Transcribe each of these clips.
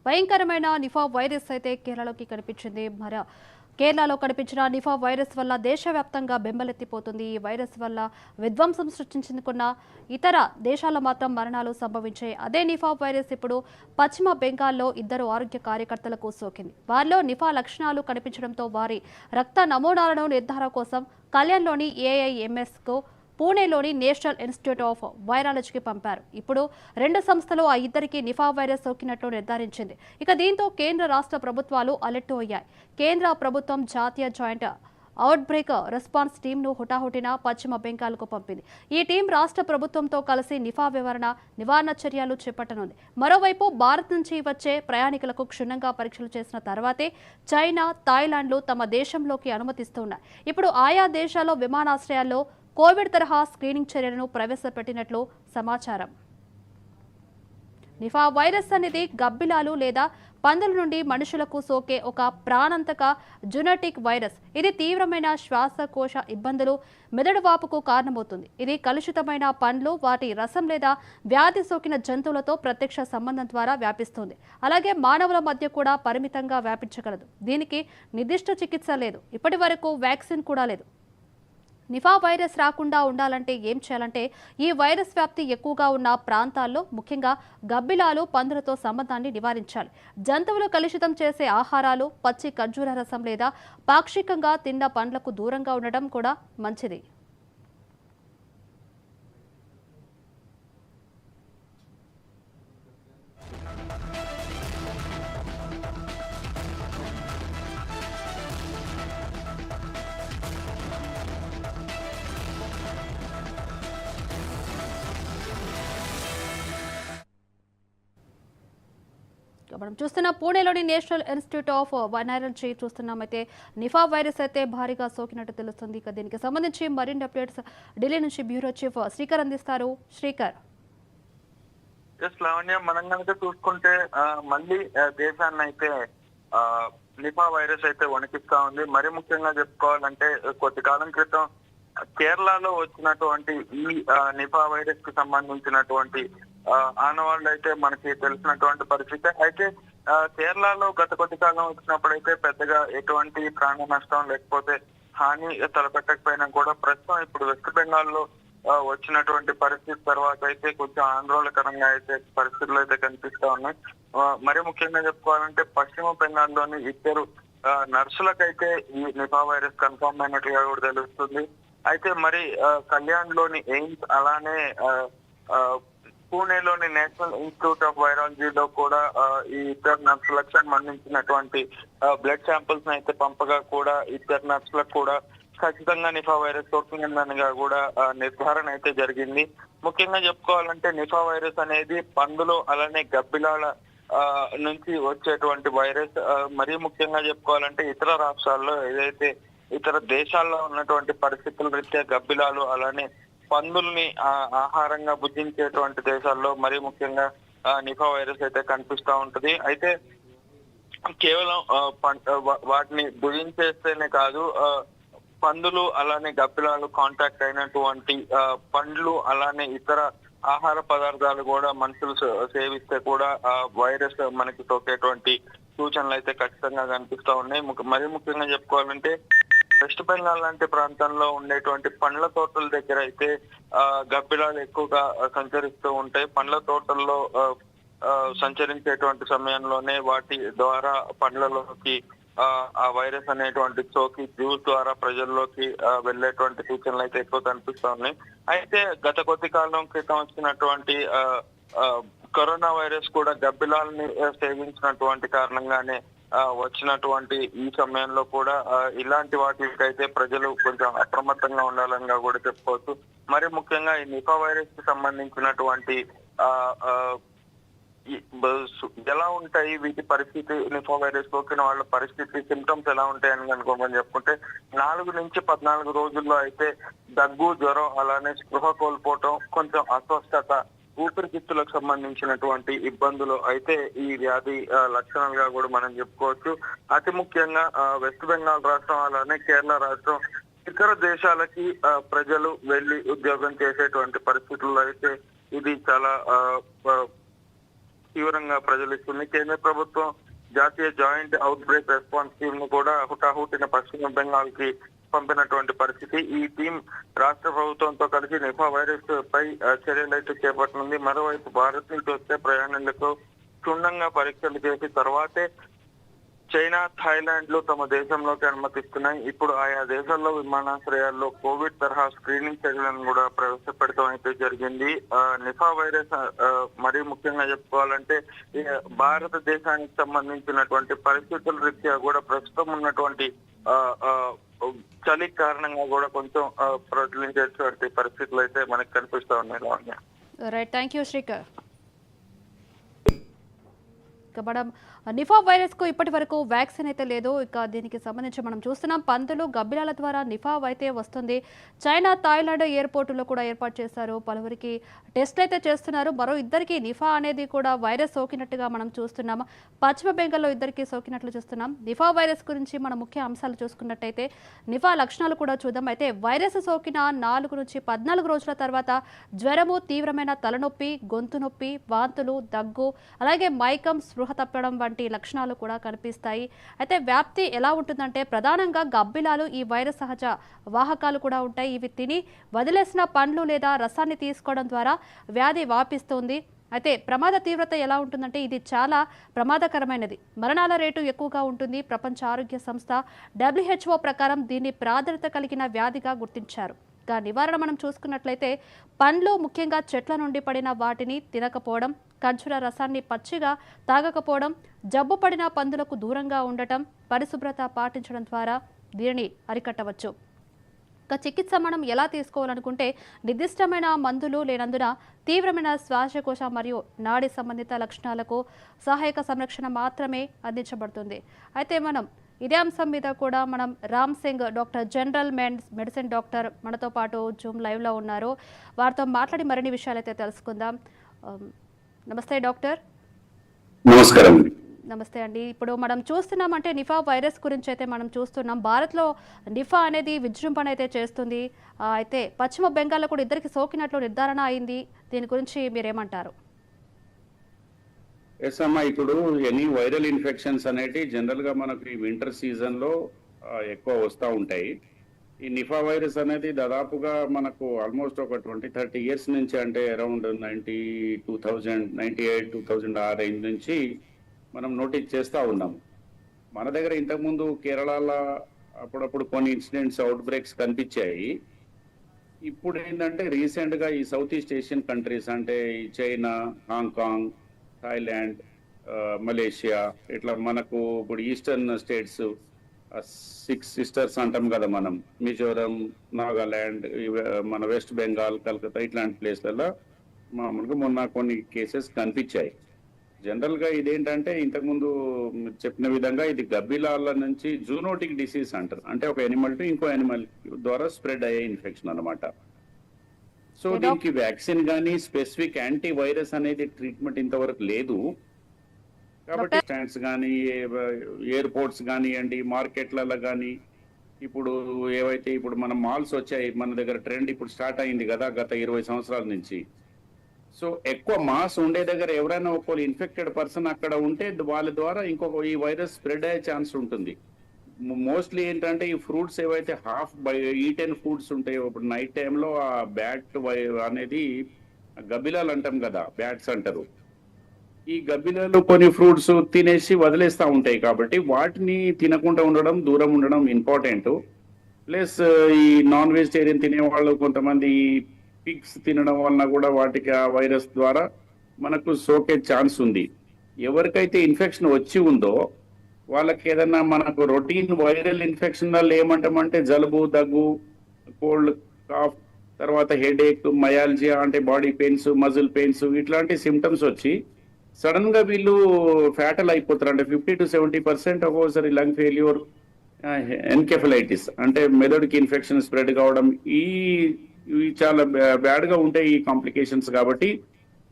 భయంకరమైన Nipah virus అయితే కేరళలోకి కనిపించింది. కేరళలో కనిపించిన నిఫా వైరస్ వల్ల దేశవ్యాప్తంగా బెంబలెత్తిపోతుంది. ఈ వైరస్ వల్ల విధ్వంసం సృష్టించుకున్న ఇతర దేశాల్లో మాత్రం మరణాలు సంభవించాయి. అదే నిఫా వైరస్ ఇప్పుడు పశ్చిమ బెంగాల్లో 2 ఆరోగ్య కార్యకర్తలకు సోకింది. వారిలో నిఫా లక్షణాలు కనిపించడంతో వారి రక్త నమూనాలను నిర్ధారణ కోసం కళ్యాణ్లోని AIMSకు పూణేలోని నేషనల్ ఇన్స్టిట్యూట్ ఆఫ్ వైరాలజీకి పంపారు. ఇప్పుడు 2 సంస్థలు ఆ ఇద్దరికి నిఫా వైరస్ సోకినట్లు నిర్ధారించింది. ఇక దీంతో కేంద్ర రాష్ట్ర ప్రభుత్వాలు అలర్ట్ అయ్యాయి. కేంద్ర ప్రభుత్వం జాతీయ జాయింట్ అవుట్ బ్రేక్ రెస్పాన్స్ టీంను హుటాహుటిన పశ్చిమ బెంగాల్కు పంపింది. ఈ టీం రాష్ట్ర ప్రభుత్వంతో కలిసి నిఫా నివారణ చర్యలు చేపట్టనుంది. మరోవైపు భారత్ నుంచి వచ్చే ప్రయాణికులకు క్షుణ్ణంగా పరీక్షలు చేసిన తర్వాతే చైనా, థాయిలాండ్లు తమ దేశంలోకి అనుమతిస్తున్నాయి. ఇప్పుడు ఆయా దేశాల్లో విమానాశ్రయాల్లో కోవిడ్ తరహా స్క్రీనింగ్ చర్యలను ప్రవేశపెట్టినట్లు సమాచారం. నిఫా వైరస్ అనేది గబ్బిలాలు లేదా పందుల నుండి మనుషులకు సోకే ఒక ప్రాణాంతక జునెటిక్ వైరస్. ఇది తీవ్రమైన శ్వాసకోశ ఇబ్బందులు, మెదడు వాపుకు కారణమవుతుంది. ఇది కలుషితమైన పండ్లు, వాటి రసం లేదా వ్యాధి సోకిన జంతువులతో ప్రత్యక్ష సంబంధం ద్వారా వ్యాపిస్తుంది. అలాగే మానవుల మధ్య కూడా పరిమితంగా వ్యాపించగలదు. దీనికి నిర్దిష్ట చికిత్స లేదు. ఇప్పటి వరకు వ్యాక్సిన్ కూడా లేదు. నిఫా వైరస్ రాకుండా ఉండాలంటే ఏం చేయాలంటే ఈ వైరస్ వ్యాప్తి ఎక్కువగా ఉన్న ప్రాంతాల్లో ముఖ్యంగా గబ్బిలాలు, పందులతో సంబంధాన్ని నివారించాలి. జంతువులు కలుషితం చేసే ఆహారాలు, పచ్చి ఖర్జూర రసం లేదా పాక్షికంగా తిన్న పండ్లకు దూరంగా ఉండడం కూడా మంచిది. మనం చూస్తున్న పూణేలోని నేషనల్ ఇన్స్టిట్యూట్ ఆఫ్ వైరాలజీ చూస్తున్నామైతే నిఫా వైరస్ అయితే భారీగా సోకినట్టు తెలుస్తుంది. ఇక దీనికి సంబంధించి మరిన్ని అప్డేట్స్ ఢిల్లీ నుంచి బ్యూరో చీఫ్ శ్రీకర్ అందిస్తారు. శ్రీకర్. మనం కనుక చూసుకుంటే మళ్ళీ దేశాన్ని అయితే నిఫా వైరస్ అయితే వణికిస్తా ఉంది. మరి ముఖ్యంగా చెప్పుకోవాలంటే కొద్ది కాలం క్రితం కేరళలో వచ్చినటువంటి ఈ నిఫా వైరస్ కి సంబంధించినటువంటి ఆనవాళ్ళు అయితే మనకి తెలిసినటువంటి పరిస్థితి. అయితే కేరళలో గత కొద్ది కాలం వచ్చినప్పుడైతే పెద్దగా ఎటువంటి ప్రాణ నష్టం లేకపోతే హాని తలపెట్టకపోయినా కూడా ప్రస్తుతం ఇప్పుడు వెస్ట్ బెంగాల్లో వచ్చినటువంటి పరిస్థితి తర్వాత అయితే కొంచెం ఆందోళనకరంగా అయితే పరిస్థితులు అయితే కనిపిస్తా ఉన్నాయి. మరి ముఖ్యంగా చెప్పుకోవాలంటే పశ్చిమ బెంగాల్లోని 2 నర్సులకైతే ఈ నిపా వైరస్ కన్ఫర్మ్ అయినట్లుగా కూడా తెలుస్తుంది. అయితే మరి కళ్యాణ్ లోని ఎయిమ్స్ అలానే పూణేలోని నేషనల్ ఇన్స్టిట్యూట్ ఆఫ్ వైరాలజీలో కూడా ఈ 2 నర్సులకు సంబంధించినటువంటి బ్లడ్ శాంపిల్స్ అయితే పంపగా కూడా 2 నర్సులకు కూడా ఖచ్చితంగా నిఫా వైరస్ సోకిందనగా కూడా నిర్ధారణ అయితే జరిగింది. ముఖ్యంగా చెప్పుకోవాలంటే నిఫా వైరస్ అనేది పందులు అలానే గబ్బిలాల నుంచి వచ్చేటువంటి వైరస్ మరీ ముఖ్యంగా చెప్పుకోవాలంటే ఇతర రాష్ట్రాల్లో ఏదైతే ఇతర దేశాల్లో ఉన్నటువంటి పరిస్థితుల రీత్యా గబ్బిలాలు అలానే పందుల్ని ఆహారంగా భుజించేటువంటి దేశాల్లో మరీ ముఖ్యంగా నిఫా వైరస్ అయితే కనిపిస్తా ఉంటది. అయితే కేవలం వాటిని భుజించేస్తేనే కాదు, పందులు అలానే గబ్బిలాలు కాంటాక్ట్ అయినటువంటి పండ్లు అలానే ఇతర ఆహార పదార్థాలు కూడా మనుషులు సేవిస్తే కూడా ఆ వైరస్ మనకి సోకేటువంటి సూచనలు అయితే ఖచ్చితంగా కనిపిస్తా ఉన్నాయి. మరీ ముఖ్యంగా చెప్పుకోవాలంటే వెస్ట్ బెంగాల్ లాంటి ప్రాంతంలో ఉండేటువంటి పండ్ల తోటల దగ్గర అయితే గబ్బిలాలు ఎక్కువగా సంచరిస్తూ ఉంటాయి. పండ్ల తోటల్లో సంచరించేటువంటి సమయంలోనే వాటి ద్వారా పండ్లలోకి ఆ వైరస్ అనేటువంటి సోకి జ్యూస్ ద్వారా ప్రజల్లోకి వెళ్ళేటువంటి సూచనలు అయితే ఎక్కువ కనిపిస్తా ఉన్నాయి. అయితే గత కొద్ది కాలం క్రితం వచ్చినటువంటి కరోనా వైరస్ కూడా గబ్బిలాలని సేవించినటువంటి కారణంగానే వచ్చినటువంటి ఈ సమయంలో కూడా ఇలాంటి వాటికైతే ప్రజలు కొంచెం అప్రమత్తంగా ఉండాలని కూడా చెప్పుకోవచ్చు. మరి ముఖ్యంగా ఈ నిపా వైరస్ కి సంబంధించినటువంటి ఎలా ఉంటాయి వీటి పరిస్థితి, నిపా వైరస్ సోకిన వాళ్ళ పరిస్థితి, సిమ్టమ్స్ ఎలా ఉంటాయని అనుకోమని చెప్పుకుంటే 4 నుంచి 14 రోజుల్లో అయితే దగ్గు, జ్వరం అలానే స్పృహ కోల్పోవటం, కొంచెం అస్వస్థత, ఊపిరితిత్తులకు సంబంధించినటువంటి ఇబ్బందులు అయితే ఈ వ్యాధి లక్షణాలుగా కూడా మనం చెప్పుకోవచ్చు. అతి ముఖ్యంగా వెస్ట్ బెంగాల్ రాష్ట్రం అలానే కేరళ రాష్ట్రం ఇతర దేశాలకి ప్రజలు వెళ్లి ఉద్యోగం చేసేటువంటి పరిస్థితుల్లో అయితే ఇది చాలా తీవ్రంగా ప్రజలిస్తుంది. కేంద్ర ప్రభుత్వం జాతీయ joint out break response team ను కూడా హుటాహుటిన పశ్చిమ బెంగాల్ కి పంపినటువంటి పరిస్థితి. ఈ టీం రాష్ట్ర ప్రభుత్వంతో కలిసి నిపా వైరస్ పై చర్యలు అయితే చేపట్టనుంది. మరోవైపు భారత్ నుంచి వచ్చే ప్రయాణికులకు క్షుణ్ణంగా పరీక్షలు చేసి తర్వాతే చైనా, థాయిలాండ్ లో తమ దేశంలోకి అనుమతిస్తున్నాయి. ఇప్పుడు ఆయా దేశాల్లో విమానాశ్రయాల్లో కోవిడ్ తరహా స్క్రీనింగ్ చర్యలను కూడా ప్రవేశపెడతాం అయితే జరిగింది. నిపా వైరస్ మరీ ముఖ్యంగా చెప్పుకోవాలంటే భారతదేశానికి సంబంధించినటువంటి పరిస్థితుల రీత్యా కూడా ప్రస్తుతం ఉన్నటువంటి చలి కారణంగా కూడా కొంచెం ప్రజలించేటువంటి పరిస్థితులు అయితే మనకు కనిపిస్తా ఉన్నాయి. Right, thank you Srikar. Madam, Nipah virus కు ఇప్పటి వరకు వ్యాక్సిన్ అయితే లేదు. ఇక దీనికి సంబంధించి మనం చూస్తున్నాం, పందులు, గబ్బిలాల ద్వారా నిపా అయితే వస్తుంది. చైనా, థాయిలాండ్ ఎయిర్పోర్టులో కూడా ఏర్పాటు చేశారు. పలువురికి టెస్ట్లు అయితే చేస్తున్నారు. మరో ఇద్దరికి నిపా అనేది కూడా వైరస్ సోకినట్టుగా మనం చూస్తున్నాం. పశ్చిమ బెంగాల్లో ఇద్దరికి సోకినట్లు చూస్తున్నాం. నిపా వైరస్ గురించి మన ముఖ్య అంశాలు చూసుకున్నట్టయితే నిపా లక్షణాలు కూడా చూద్దాం. అయితే వైరస్ సోకిన 4 నుంచి 14 రోజుల తర్వాత జ్వరము, తీవ్రమైన తలనొప్పి, గొంతు నొప్పి, వాంతులు, దగ్గు, అలాగే మైకం, స్పృహ తప్పడం వంటి లక్షణాలు కూడా కనిపిస్తాయి. అయితే వ్యాప్తి ఎలా ఉంటుందంటే ప్రధానంగా గబ్బిలాలు ఈ వైరస్ సహజ వాహకాలు కూడా ఉంటాయి. ఇవి తిని వదిలేసిన పండ్లు లేదా రసాన్ని తీసుకోవడం ద్వారా వ్యాధి వ్యాపిస్తుంది. అయితే ప్రమాద తీవ్రత ఎలా ఉంటుందంటే ఇది చాలా ప్రమాదకరమైనది. మరణాల రేటు ఎక్కువగా ఉంటుంది. ప్రపంచ ఆరోగ్య సంస్థ WHO ప్రకారం దీన్ని ప్రాధాన్యత కలిగిన వ్యాధిగా గుర్తించారు. నివారణ మనం చూసుకున్నట్లయితే పండ్లు, ముఖ్యంగా చెట్ల నుండి పడిన వాటిని తినకపోవడం, ఖర్జూర రసాన్ని పచ్చిగా తాగకపోవడం, జబ్బు పడిన పందులకు దూరంగా ఉండటం, పరిశుభ్రత పాటించడం ద్వారా దీనిని అరికట్టవచ్చు. చికిత్స మనం ఎలా తీసుకోవాలనుకుంటే నిర్దిష్టమైన మందులు లేనందున తీవ్రమైన శ్వాసకోశ మరియు నాడీ సంబంధిత లక్షణాలకు సహాయక సంరక్షణ మాత్రమే అందించబడుతుంది. అయితే మనం ఇదే అంశం మీద కూడా మనం Ram Singh, doctor general medicine doctor మనతో పాటు జూమ్ లైవ్లో ఉన్నారు. వారితో మాట్లాడి మరిన్ని విషయాలు అయితే తెలుసుకుందాం. నమస్తే డాక్టర్. నమస్కారం. నమస్తే అండి. ఇప్పుడు మనం చూస్తున్నామంటే నిపా వైరస్ గురించి అయితే మనం చూస్తున్నాం. భారత్లో నిపా అనేది విజృంభణ అయితే చేస్తుంది. అయితే పశ్చిమ బెంగాల్లో కూడా ఇద్దరికి సోకినట్లు నిర్ధారణ అయింది. దీని గురించి మీరేమంటారు? ఎస్ అమ్మా, ఇప్పుడు ఎనీ వైరల్ ఇన్ఫెక్షన్స్ అనేవి జనరల్ గా మనకు ఈ వింటర్ సీజన్ లో ఎక్కువ వస్తూ ఉంటాయి. ఈ నిపా వైరస్ అనేది దాదాపుగా మనకు ఆల్మోస్ట్ ఒక 20-30 ఇయర్స్ నుంచి, అంటే అరౌండ్ 98-2000 ఆ రేంజ్ నుంచి మనం నోటీస్ చేస్తూ ఉన్నాము. మన దగ్గర ఇంతకుముందు కేరళలో అప్పుడప్పుడు కొన్ని ఇన్సిడెంట్స్, అవుట్ బ్రేక్స్ కనిపించాయి. ఇప్పుడు ఏంటంటే రీసెంట్ గా ఈ సౌత్ ఈస్ట్ ఏషియన్ కంట్రీస్ అంటే ఈ చైనా, హాంకాంగ్, థాయిలాండ్, మలేషియా, ఇట్లా మనకు ఇప్పుడు ఈస్టర్న్ స్టేట్స్ 6 సిస్టర్స్ అంటాం కదా మనం, మిజోరం, నాగాలాండ్, మన వెస్ట్ బెంగాల్, కలకత్తా, ఇట్లాంటి ప్లేస్లలో మామూలుగా మొన్న కొన్ని కేసెస్ కనిపించాయి. జనరల్ గా ఇదేంటంటే ఇంతకుముందు చెప్పిన విధంగా ఇది గబ్బిలాల నుంచి జూనోటిక్ డిసీజ్ అంటారు. అంటే ఒక ఎనిమల్ టు ఇంకో ఎనిమల్ ద్వారా స్ప్రెడ్ అయ్యే ఇన్ఫెక్షన్ అన్నమాట. సో Okay, దీనికి వ్యాక్సిన్ కానీ స్పెసిఫిక్ యాంటీ వైరస్ అనేది ట్రీట్మెంట్ ఇంతవరకు లేదు. కాబట్టి డాక్టర్ స్టాండ్స్ కానీ ఎయిర్పోర్ట్స్ కానివ్వండి, మార్కెట్లలో కానీ ఇప్పుడు ఏవైతే ఇప్పుడు మన మాల్స్ వచ్చాయి మన దగ్గర ట్రెండ్ ఇప్పుడు స్టార్ట్ అయింది కదా గత 20 సంవత్సరాల నుంచి. సో ఎక్కువ మాస్ ఉండే దగ్గర ఎవరైనా ఒకళ్ళు ఇన్ఫెక్టెడ్ పర్సన్ అక్కడ ఉంటే వాళ్ళ ద్వారా ఇంకొక ఈ వైరస్ స్ప్రెడ్ అయ్యే ఛాన్స్ ఉంటుంది. మోస్ట్లీ ఏంటంటే ఈ ఫ్రూట్స్ ఏవైతే హాఫ్ ఈటెన్ ఫుడ్స్ ఉంటాయో ఇప్పుడు నైట్ టైంలో ఆ బ్యాట్ అనేది గబ్బిలాలు అంటాం కదా, బ్యాట్స్ అంటారు. ఈ గబ్బిలాలు కొన్ని ఫ్రూట్స్ తినేసి వదిలేస్తూ ఉంటాయి కాబట్టి వాటిని తినకుండా ఉండడం, దూరం ఉండడం ఇంపార్టెంట్. ప్లస్ ఈ నాన్ వెజిటేరియన్ తినేవాళ్ళు కొంతమంది పిగ్స్ తినడం వలన కూడా వాటికి ఆ వైరస్ ద్వారా మనకు సోకే ఛాన్స్ ఉంది. ఎవరికైతే ఇన్ఫెక్షన్ వచ్చి ఉందో వాళ్ళకి ఏదన్నా మనకు రొటీన్ వైరల్ ఇన్ఫెక్షన్ వల్ల ఏమంటామంటే జలుబు, దగ్గు, కోల్డ్, కాఫ్, తర్వాత హెడేక్, మయాలజియా అంటే బాడీ పెయిన్స్, మజిల్ పెయిన్స్ ఇట్లాంటి సిమ్టమ్స్ వచ్చి సడన్ గా వీళ్ళు ఫ్యాటల్ అయిపోతారు. అంటే 50 to 70% ఒక్కోసారి లంగ్ ఫెయిల్యూర్, ఎన్కెఫలైటిస్ అంటే మెదడుకి ఇన్ఫెక్షన్ స్ప్రెడ్ కావడం, ఇవి చాలా బ్యాడ్ గా ఉంటాయి ఈ కాంప్లికేషన్స్. కాబట్టి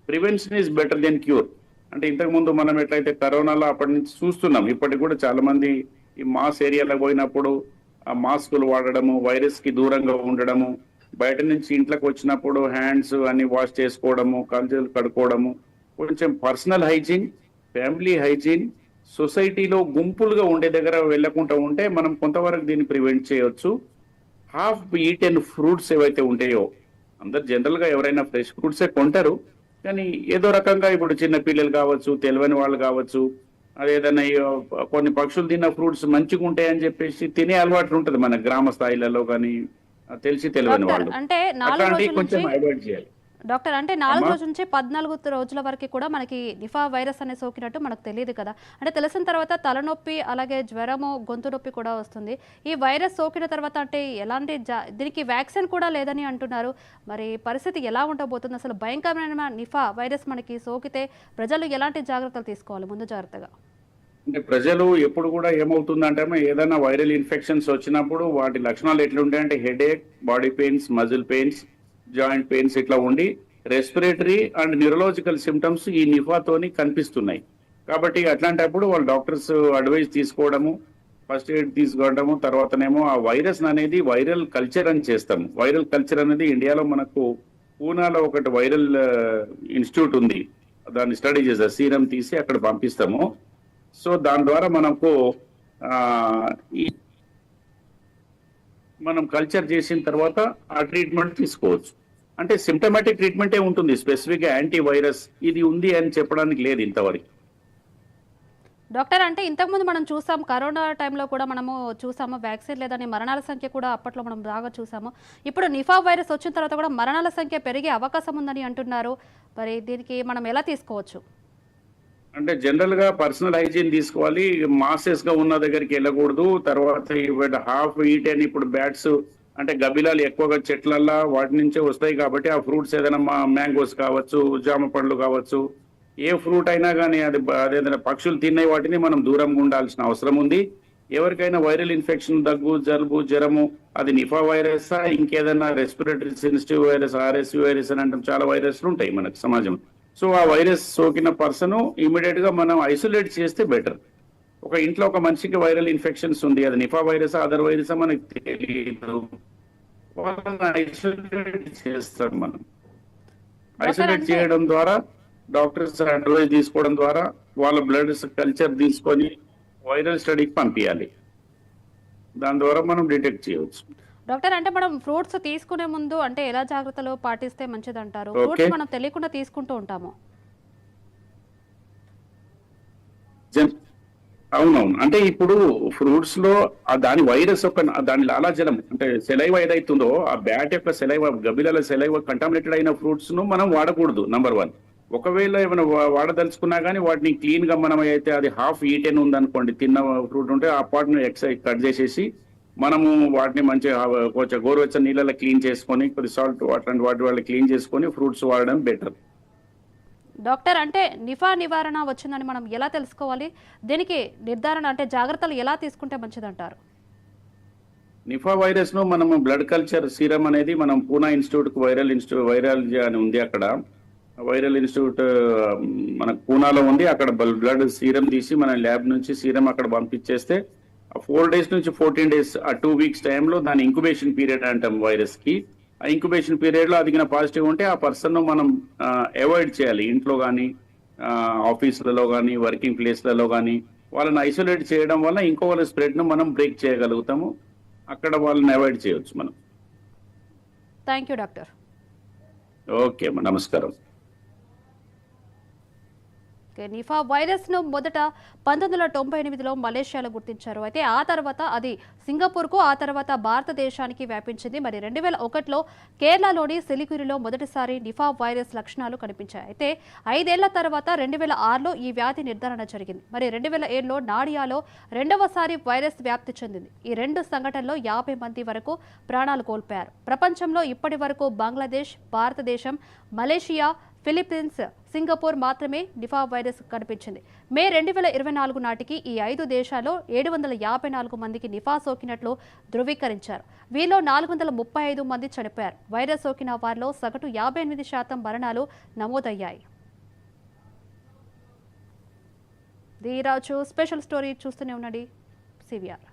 prevention is better than cure. అంటే ఇంతకు ముందు మనం ఎట్లయితే కరోనాలో అప్పటి నుంచి చూస్తున్నాం, ఇప్పటికి కూడా చాలా మంది ఈ మాస్ ఏరియాలకు పోయినప్పుడు ఆ మాస్కులు వాడడము, వైరస్ కి దూరంగా ఉండడము, బయట నుంచి ఇంట్లోకి వచ్చినప్పుడు హ్యాండ్స్ అన్ని వాష్ చేసుకోవడము, కాళ్ళు కడుక్కోవడము, కొంచెం పర్సనల్ హైజీన్, ఫ్యామిలీ హైజీన్, సొసైటీలో గుంపులుగా ఉండే దగ్గర వెళ్లకుండా ఉంటే మనం కొంతవరకు దీన్ని ప్రివెంట్ చేయొచ్చు. హాఫ్ ఈటెన్ ఫ్రూట్స్ ఏవైతే ఉంటాయో, అందరు జనరల్ గా ఎవరైనా ఫ్రెష్ ఫ్రూట్సే కొంటారు, కానీ ఏదో రకంగా ఇప్పుడు చిన్న పిల్లలు కావచ్చు, తెలియని వాళ్ళు కావచ్చు, అదేదన్నా కొన్ని పక్షులు తిన్న ఫ్రూట్స్ మంచిగా ఉంటాయని చెప్పేసి తినే అలవాటు ఉంటుంది మన గ్రామ స్థాయిలలో కానీ తెలిసి తెలియని డాక్టర్ వాళ్ళు. అంటే 4 అట్లాంటివి రోజుల కొంచెం నుంచి అవాయిడ్ చేయాలి. డాక్టర్ అంటే 4 అమ్మా రోజుల నుంచి 14 రోజుల వరకు కూడా మనకి నిఫా వైరస్ అనేది సోకినట్టు మనకు తెలియదు కదా. అంటే తెలిసిన తర్వాత తలనొప్పి, అలాగే జ్వరము, గొంతు నొప్పి కూడా వస్తుంది. ఈ వైరస్ సోకిన తర్వాత అంటే ఎలాంటి దీనికి వ్యాక్సిన్ కూడా లేదని అంటున్నారు. మరి పరిస్థితి ఎలా ఉండబోతుంది? అసలు భయంకరమైన నిఫా వైరస్ మనకి సోకితే ప్రజలు ఎలాంటి జాగ్రత్తలు తీసుకోవాలి ముందు జాగ్రత్తగా? అంటే ప్రజలు ఎప్పుడు కూడా ఏమవుతుందంటే ఏదైనా వైరల్ ఇన్ఫెక్షన్స్ వచ్చినప్పుడు వాటి లక్షణాలు ఎట్లుంటాయంటే headache, body pains, muscle pains, joint pains ఇట్లా ఉండి రెస్పిరేటరీ అండ్ న్యూరలాజికల్ సిమ్టమ్స్ ఈ నిఫాతోని కనిపిస్తున్నాయి. కాబట్టి అట్లాంటప్పుడు వాళ్ళు డాక్టర్స్ అడ్వైస్ తీసుకోవడము, ఫస్ట్ ఎయిడ్ తీసుకోవడము, తర్వాతనేమో ఆ వైరస్ అనేది వైరల్ కల్చర్ అని చేస్తాము. వైరల్ కల్చర్ అనేది ఇండియాలో మనకు పూనాలో ఒకటి వైరల్ ఇన్స్టిట్యూట్ ఉంది, దాన్ని స్టడీ చేస్తారు, సీరం తీసి అక్కడ పంపిస్తాము. సో దాని ద్వారా మనకు మనం కల్చర్ చేసిన తర్వాత ఆ ట్రీట్మెంట్ తీసుకోవచ్చు. అంటే సిమ్టమాటిక్ ట్రీట్మెంటే ఉంటుంది, స్పెసిఫిక్ యాంటీ వైరస్ ఇది ఉంది అని చెప్పడానికి లేదు ఇంతవరకు. డాక్టర్ అంటే ఇంతకుముందు మనం చూసాం, కరోనా టైంలో కూడా మనము చూసాము వ్యాక్సిన్ లేదని మరణాల సంఖ్య కూడా అప్పట్లో మనం బాగా చూసాము. ఇప్పుడు నిఫా వైరస్ వచ్చిన తర్వాత కూడా మరణాల సంఖ్య పెరిగే అవకాశం ఉందని అంటున్నారు. మరి దీనికి మనం ఎలా తీసుకోవచ్చు? అంటే జనరల్ గా పర్సనల్ హైజీన్ తీసుకోవాలి, మాసెస్ గా ఉన్న దగ్గరికి వెళ్ళకూడదు. తర్వాత హాఫ్ ఈటెన్ ఇప్పుడు బ్యాట్స్ అంటే గబ్బిలాలు ఎక్కువగా చెట్లల్లో వాటి నుంచే వస్తాయి కాబట్టి ఆ ఫ్రూట్స్ ఏదైనా మ్యాంగోస్ కావచ్చు, జామ పండ్లు కావచ్చు, ఏ ఫ్రూట్ అయినా కానీ అదేదైనా పక్షులు తిన్నాయి వాటిని మనం దూరంగా ఉండాల్సిన అవసరం ఉంది. ఎవరికైనా వైరల్ ఇన్ఫెక్షన్, దగ్గు, జలుబు, జ్వరము, అది నిఫా వైరస్ ఇంకేదైనా respiratory sensitive virus, RSV virus అని అంటే చాలా వైరస్లు ఉంటాయి మనకు సమాజంలో. సో ఆ వైరస్ సోకిన పర్సన్ ఇమీడియట్ గా మనం ఐసోలేట్ చేస్తే బెటర్. ఒక ఇంట్లో ఒక మనిషికి వైరల్ ఇన్ఫెక్షన్స్ ఉంది, అది నిఫా వైరస్ అదర్ వైరస్ మనకు తెలియదు, వాళ్ళని ఐసోలేట్ చేస్తాం మనం. ఐసోలేట్ చేయడం ద్వారా డాక్టర్స్ అడ్వైస్ తీసుకోవడం ద్వారా వాళ్ళ బ్లడ్ కల్చర్ తీసుకొని వైరల్ స్టడీకి పంపించాలి, దాని ద్వారా మనం డిటెక్ట్ చేయవచ్చు. డాక్టర్ అంటే మనం ఫ్రూట్స్ తీసుకునే ముందు అంటే ఎలా జాగ్రత్తలు పాటిస్తే మంచిది అంటారు? ఫ్రూట్స్ మనం తెలియకుండా తీసుకుంటూ ఉంటాము. అవునవును, అంటే ఇప్పుడు ఫ్రూట్స్ లో దాని వైరస్ యొక్క దాని లాలాజలం అంటే సెలైవ ఏదైతుందో ఆ బ్యాట్ యొక్క సెలైవ, గబ్బిలాల సెలైవ కంటామినేటెడ్ అయిన ఫ్రూట్స్ ను మనం వాడకూడదు. నంబర్ 1. ఒకవేళ ఏమైనా వాడదలుచుకున్నా కానీ వాటిని క్లీన్ గా మనం అయితే అది హాఫ్ ఈటెన్ ఉందనుకోండి, తిన్న ఫ్రూట్ ఉంటే ఆ పార్ట్ని ఎక్సైజ్ కట్ చేసేసి మనము వాటిని మంచిగా కొంచెం గోరువెచ్చని నీళ్ళలో క్లీన్ చేసుకొని కొద్ది సాల్ట్ అట్లాంటి వాటి వల్ల క్లీన్ చేసుకొని ఫ్రూట్స్ వాడడం బెటర్. డాక్టర్, అంటే నిఫా నివారణ వచ్చిందని మనం ఎలా తెలుసుకోవాలి? దీనికి నిర్ధారణ అంటే జాగ్రత్తలు ఎలా తీసుకుంటే మంచిదంటారు? నిఫా వైరస్ ను మనము బ్లడ్ కల్చర్ సీరం అనేది మనం పూనా ఇన్స్టిట్యూట్ వైరాలజీ అని ఉంది అక్కడ. వైరల్ ఇన్స్టిట్యూట్ మనకు పూనాలో ఉంది. అక్కడ బ్లడ్ సీరం తీసి మన ల్యాబ్ నుంచి సీరం అక్కడ పంపించేస్తే 4 days నుంచి 14 days ఆ 2 weeks టైంలో దాని ఇంక్యుబేషన్ పీరియడ్ అంటాం వైరస్ కి. ఆ ఇంక్యుబేషన్ పీరియడ్ లో అది పాజిటివ్ ఉంటే ఆ పర్సన్ ను మనం అవాయిడ్ చేయాలి. ఇంట్లో కానీ ఆఫీసులలో కానీ వర్కింగ్ ప్లేస్లలో కానీ వాళ్ళని ఐసోలేట్ చేయడం వల్ల ఇంకో వాళ్ళ స్ప్రెడ్ ను మనం బ్రేక్ చేయగలుగుతాము. అక్కడ వాళ్ళని అవాయిడ్ చేయవచ్చు మనం. Thank you doctor. ఓకే అమ్మా, నమస్కారం. నిఫా వైరస్ ను మొదట 1998లో మలేషియాలో గుర్తించారు. అయితే ఆ తర్వాత అది సింగపూర్కు, ఆ తర్వాత భారతదేశానికి వ్యాపించింది. మరి 2001లో కేరళలోని సిలిగురిలో మొదటిసారి నిఫా వైరస్ లక్షణాలు కనిపించాయి. అయితే 5 ఏళ్ల తర్వాత 2006లో ఈ వ్యాధి నిర్ధారణ జరిగింది. మరి 2007లో నాడియాలో రెండవసారి వైరస్ వ్యాప్తి చెందింది. ఈ 2 సంఘటనల్లో 50 మంది వరకు ప్రాణాలు కోల్పోయారు. ప్రపంచంలో ఇప్పటి వరకు బంగ్లాదేశ్, భారతదేశం, మలేషియా, ఫిలిప్పీన్స్, సింగపూర్ మాత్రమే నిఫా వైరస్ కనిపించింది. మే 2024 నాటికి ఈ 5 దేశాల్లో 754 మందికి నిఫా సోకినట్లు ధృవీకరించారు. వీరిలో 435 మంది చనిపోయారు. వైరస్ సోకిన వారిలో సగటు 58% మరణాలు నమోదయ్యాయి. ధీరాజు స్పెషల్ స్టోరీ చూస్తూనే ఉండండి సివిఆర్.